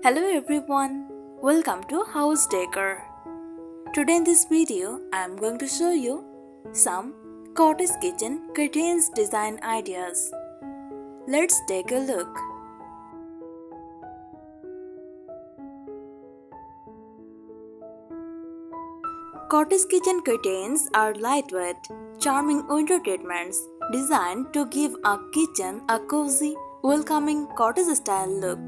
Hello everyone, welcome to House Decor. Today in this video, I am going to show you some cottage kitchen curtains design ideas. Let's take a look. Cottage kitchen curtains are lightweight, charming window treatments designed to give a kitchen a cozy, welcoming cottage-style look.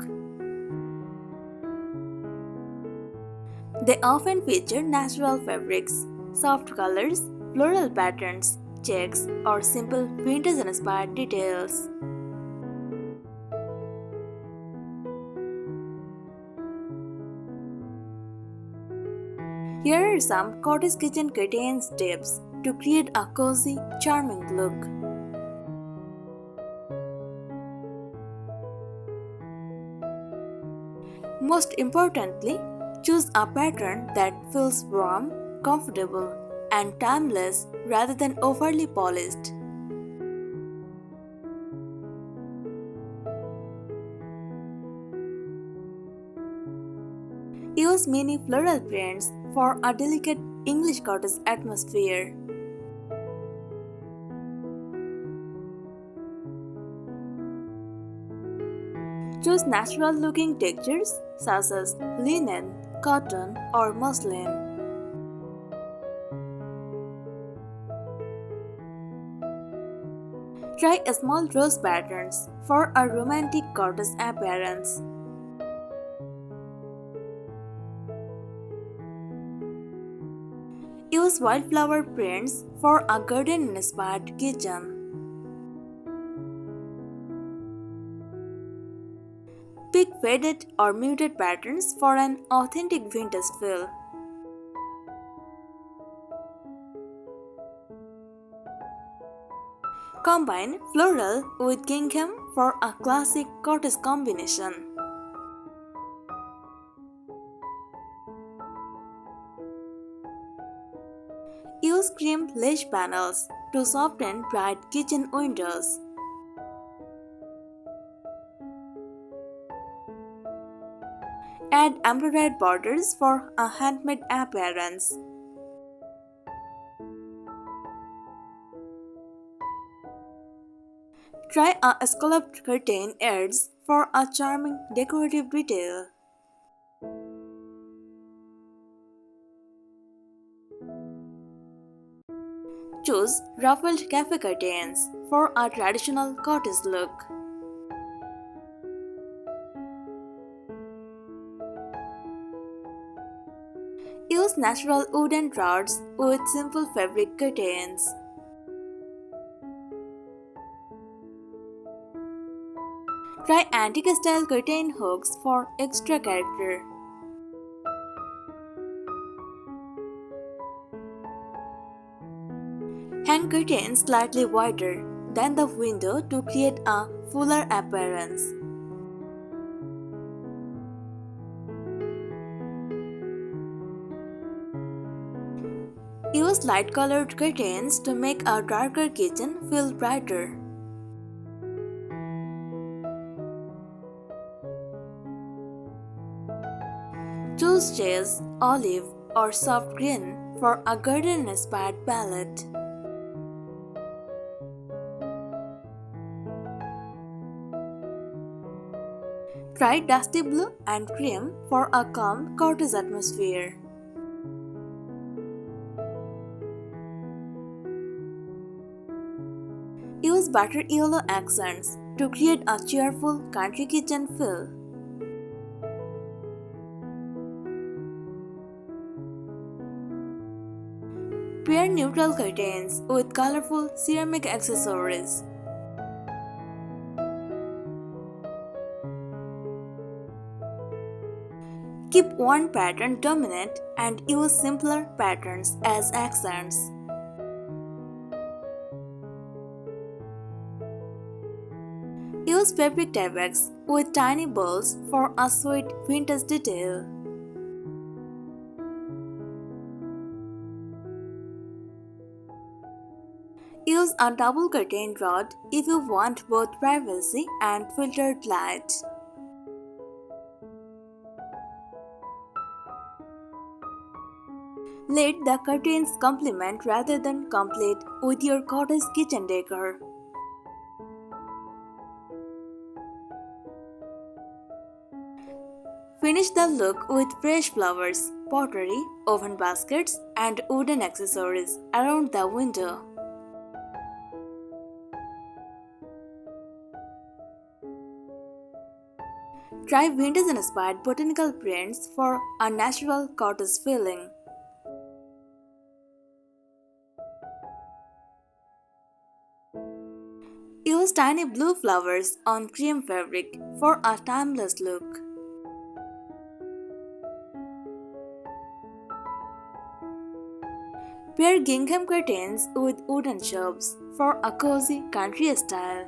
They often feature natural fabrics, soft colors, floral patterns, checks, or simple vintage-inspired details. Here are some cottage kitchen curtains tips to create a cozy, charming look. Most importantly, choose a pattern that feels warm, comfortable, and timeless rather than overly polished. Use mini floral prints for a delicate English cottage atmosphere. Choose natural looking textures such as linen, cotton, or muslin. Try small rose patterns for a romantic cottage appearance. Use wildflower prints for a garden-inspired kitchen. Pick faded or muted patterns for an authentic vintage feel. Combine floral with gingham for a classic cottage combination. Use cream lace panels to soften bright kitchen windows. Add embroidered borders for a handmade appearance. Try a scalloped curtain edge for a charming decorative detail. Choose ruffled cafe curtains for a traditional cottage look. Use natural wooden rods with simple fabric curtains. Try antique style curtain hooks for extra character. Hang curtains slightly wider than the window to create a fuller appearance. Use light colored curtains to make a darker kitchen feel brighter. Choose chase, olive, or soft green for a garden-inspired palette. Try dusty blue and cream for a calm cottage atmosphere. Use butter yellow accents to create a cheerful country kitchen feel. Pair neutral curtains with colorful ceramic accessories. Keep one pattern dominant and use simpler patterns as accents. Use fabric tapex with tiny balls for a sweet vintage detail. Use a double curtain rod if you want both privacy and filtered light. Let the curtains complement rather than complete with your cottage kitchen decor. Finish the look with fresh flowers, pottery, oven baskets, and wooden accessories around the window. Try vintage-inspired botanical prints for a natural cottage feeling. Use tiny blue flowers on cream fabric for a timeless look. Pair gingham curtains with wooden shelves for a cozy country style.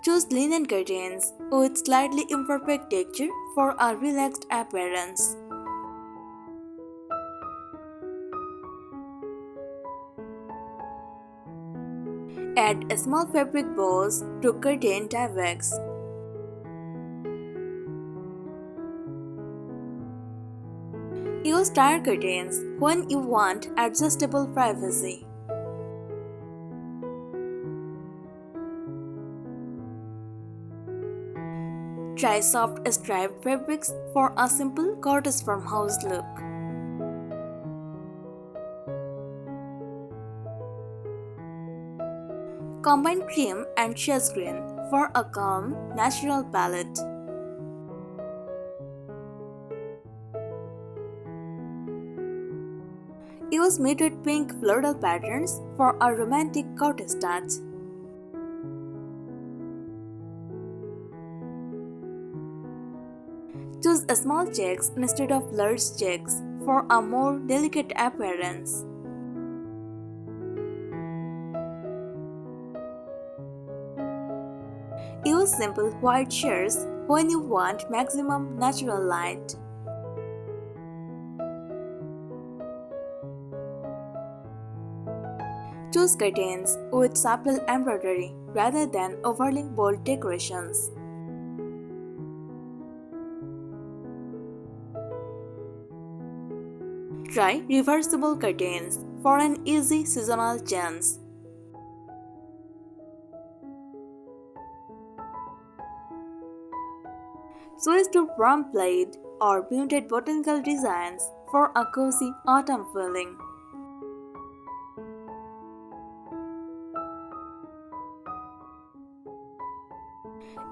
Choose linen curtains with slightly imperfect texture for a relaxed appearance. Add small fabric bows to curtain tie-backs. Use tire curtains when you want adjustable privacy. Try soft striped fabrics for a simple cottage farmhouse look. Combine cream and shade green for a calm, natural palette. Use muted pink floral patterns for a romantic cottage touch. Choose small checks instead of large checks for a more delicate appearance. Use simple white shades when you want maximum natural light. Choose curtains with subtle embroidery rather than overly bold decorations. Try reversible curtains for an easy seasonal change. Switch to warm plaid or muted botanical designs for a cozy autumn feeling.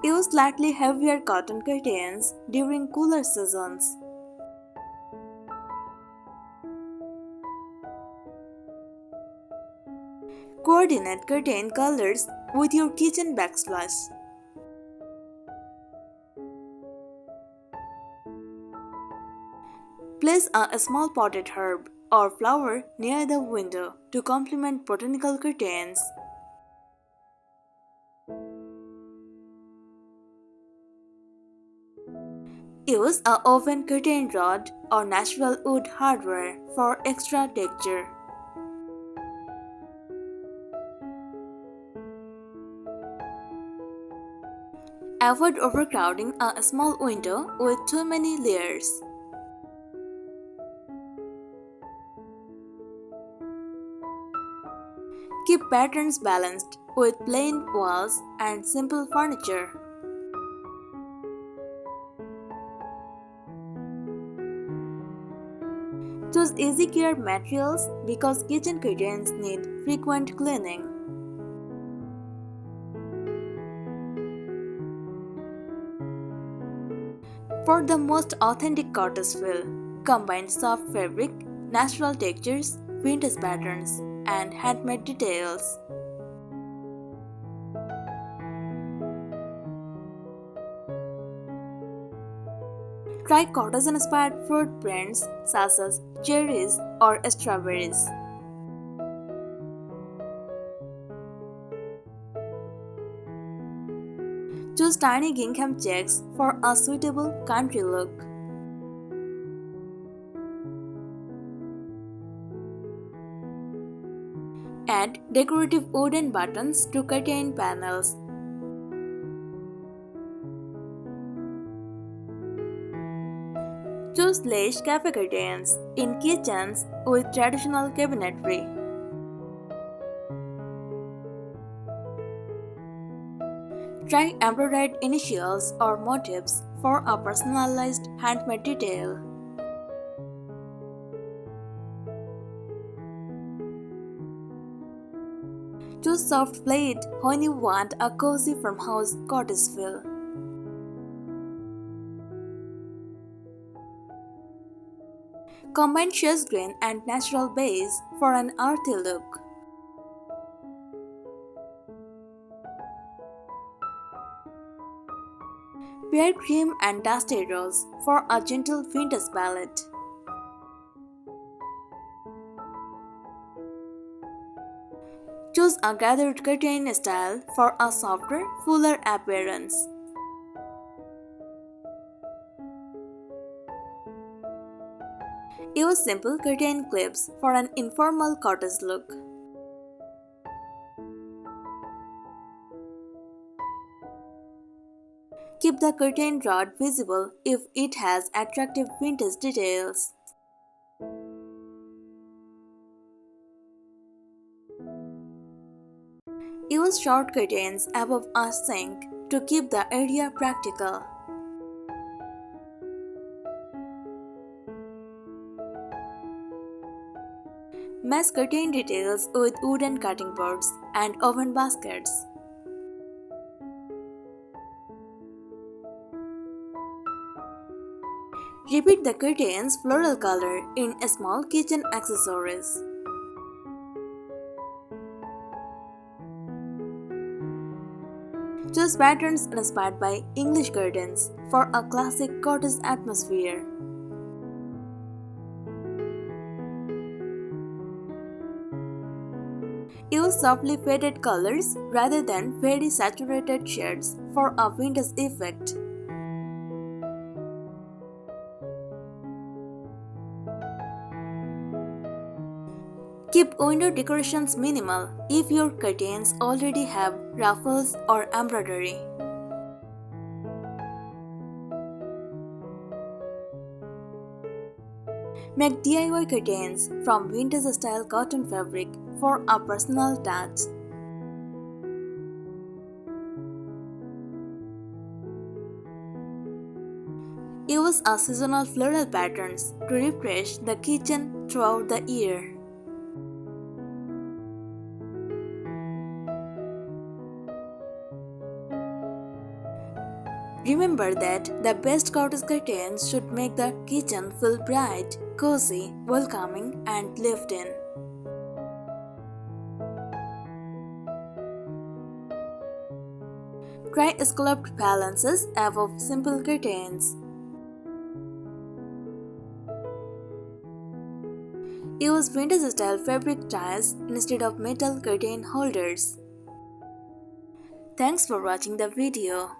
Use slightly heavier cotton curtains during cooler seasons. Coordinate curtain colors with your kitchen backsplash. Place a small potted herb or flower near the window to complement botanical curtains. Use a oven curtain rod or natural wood hardware for extra texture. Avoid overcrowding a small window with too many layers. Keep patterns balanced with plain walls and simple furniture. Choose easy care materials because kitchen curtains need frequent cleaning. For the most authentic cottage feel, combine soft fabric, natural textures, vintage patterns, and handmade details. Try cottage-inspired fruit prints such as cherries or strawberries. Choose tiny gingham checks for a suitable country look. Add decorative wooden buttons to curtain panels. Choose lace cafe curtains in kitchens with traditional cabinetry. Try embroidered initials or motifs for a personalized handmade detail. Choose soft plaid when you want a cozy farmhouse cottage feel. Combine shush green and natural beige for an earthy look. Pair cream and dusty rose for a gentle vintage palette. Choose a gathered curtain style for a softer, fuller appearance. Use simple curtain clips for an informal cottage look. Keep the curtain rod visible if it has attractive vintage details. Use short curtains above a sink to keep the area practical. Match curtain details with wooden cutting boards and oven baskets. Repeat the curtain's floral color in small kitchen accessories. Choose patterns inspired by English curtains for a classic cottage atmosphere. Use softly faded colors rather than very saturated shades for a vintage effect. Keep window decorations minimal if your curtains already have ruffles or embroidery. Make DIY curtains from vintage-style cotton fabric for a personal touch. Use a seasonal floral patterns to refresh the kitchen throughout the year. Remember that the best cottage curtains should make the kitchen feel bright, cozy, welcoming, and lived in. Try scalloped balances above simple curtains. Use vintage-style fabric ties instead of metal curtain holders. Thanks for watching the video.